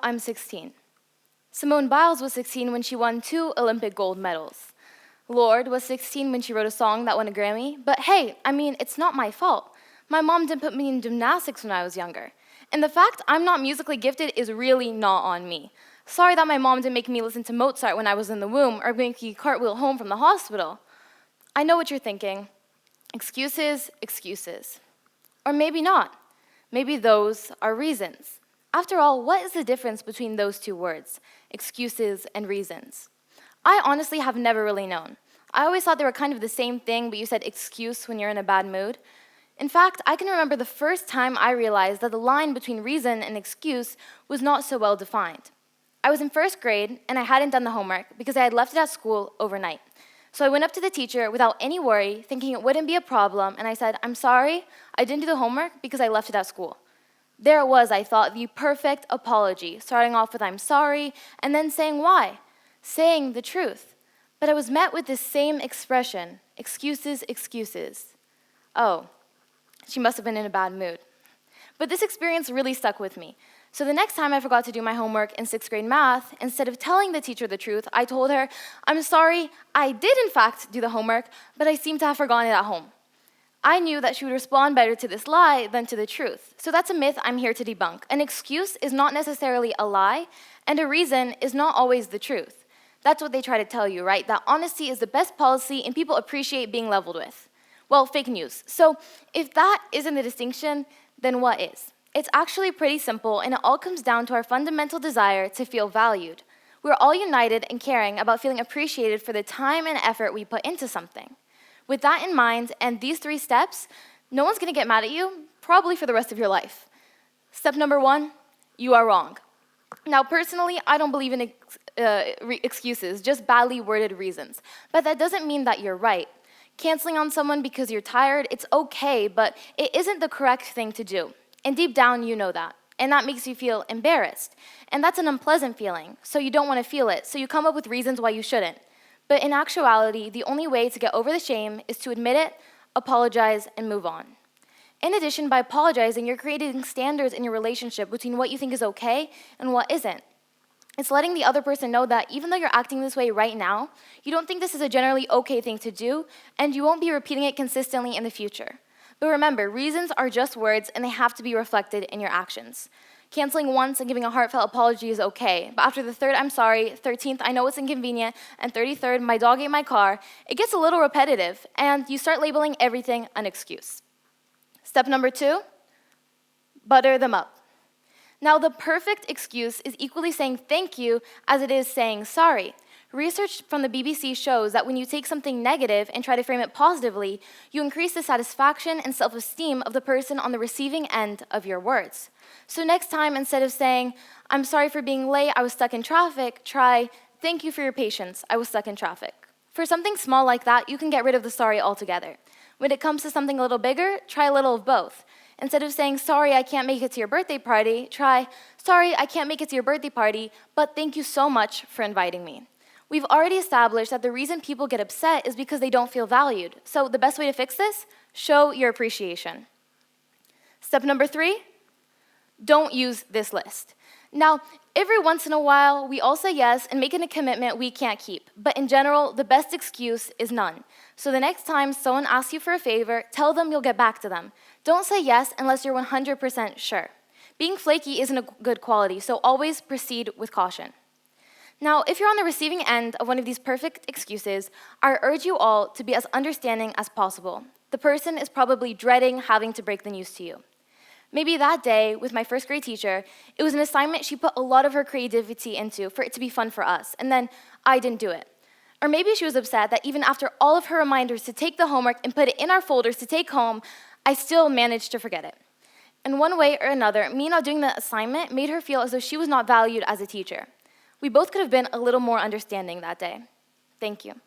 I'm 16. Simone Biles was 16 when she won 2 Olympic gold medals. Lorde was 16 when she wrote a song that won a Grammy. But hey, it's not my fault. My mom didn't put me in gymnastics when I was younger. And the fact I'm not musically gifted is really not on me. Sorry that my mom didn't make me listen to Mozart when I was in the womb or make me cartwheel home from the hospital. I know what you're thinking. Excuses, excuses. Or maybe not. Maybe those are reasons. After all, what is the difference between those two words, excuses and reasons? I honestly have never really known. I always thought they were kind of the same thing, but you said excuse when you're in a bad mood. In fact, I can remember the first time I realized that the line between reason and excuse was not so well defined. I was in first grade, and I hadn't done the homework because I had left it at school overnight. So I went up to the teacher without any worry, thinking it wouldn't be a problem, and I said, "I'm sorry, I didn't do the homework because I left it at school." There it was, I thought, the perfect apology, starting off with "I'm sorry," and then saying why, saying the truth. But I was met with this same expression, excuses, excuses. Oh, she must have been in a bad mood. But this experience really stuck with me. So the next time I forgot to do my homework in 6th grade math, instead of telling the teacher the truth, I told her, "I'm sorry, I did in fact do the homework, but I seem to have forgotten it at home." I knew that she would respond better to this lie than to the truth. So that's a myth I'm here to debunk. An excuse is not necessarily a lie, and a reason is not always the truth. That's what they try to tell you, right? That honesty is the best policy and people appreciate being leveled with. Well, fake news. So if that isn't the distinction, then what is? It's actually pretty simple, and it all comes down to our fundamental desire to feel valued. We're all united in caring about feeling appreciated for the time and effort we put into something. With that in mind, and these 3 steps, no one's gonna get mad at you, probably for the rest of your life. Step number 1, you are wrong. Now, personally, I don't believe in excuses, just badly worded reasons. But that doesn't mean that you're right. Canceling on someone because you're tired, it's okay, but it isn't the correct thing to do. And deep down, you know that. And that makes you feel embarrassed. And that's an unpleasant feeling, so you don't want to feel it, so you come up with reasons why you shouldn't. But in actuality, the only way to get over the shame is to admit it, apologize, and move on. In addition, by apologizing, you're creating standards in your relationship between what you think is okay and what isn't. It's letting the other person know that even though you're acting this way right now, you don't think this is a generally okay thing to do, and you won't be repeating it consistently in the future. But remember, reasons are just words, and they have to be reflected in your actions. Canceling once and giving a heartfelt apology is okay, but after the 3rd, "I'm sorry," 13th, "I know it's inconvenient," and 33rd, "My dog ate my car," it gets a little repetitive, and you start labeling everything an excuse. Step number 2, butter them up. Now, the perfect excuse is equally saying thank you as it is saying sorry. Research from the BBC shows that when you take something negative and try to frame it positively, you increase the satisfaction and self-esteem of the person on the receiving end of your words. So next time, instead of saying, "I'm sorry for being late, I was stuck in traffic," try, "Thank you for your patience, I was stuck in traffic." For something small like that, you can get rid of the sorry altogether. When it comes to something a little bigger, try a little of both. Instead of saying, "Sorry, I can't make it to your birthday party," try, "Sorry, I can't make it to your birthday party, but thank you so much for inviting me." We've already established that the reason people get upset is because they don't feel valued. So the best way to fix this, show your appreciation. Step number 3, don't use this list. Now, every once in a while, we all say yes and make it a commitment we can't keep. But in general, the best excuse is none. So the next time someone asks you for a favor, tell them you'll get back to them. Don't say yes unless you're 100% sure. Being flaky isn't a good quality, so always proceed with caution. Now, if you're on the receiving end of one of these perfect excuses, I urge you all to be as understanding as possible. The person is probably dreading having to break the news to you. Maybe that day, with my 1st grade teacher, it was an assignment she put a lot of her creativity into for it to be fun for us, and then I didn't do it. Or maybe she was upset that even after all of her reminders to take the homework and put it in our folders to take home, I still managed to forget it. In one way or another, me not doing the assignment made her feel as though she was not valued as a teacher. We both could have been a little more understanding that day. Thank you.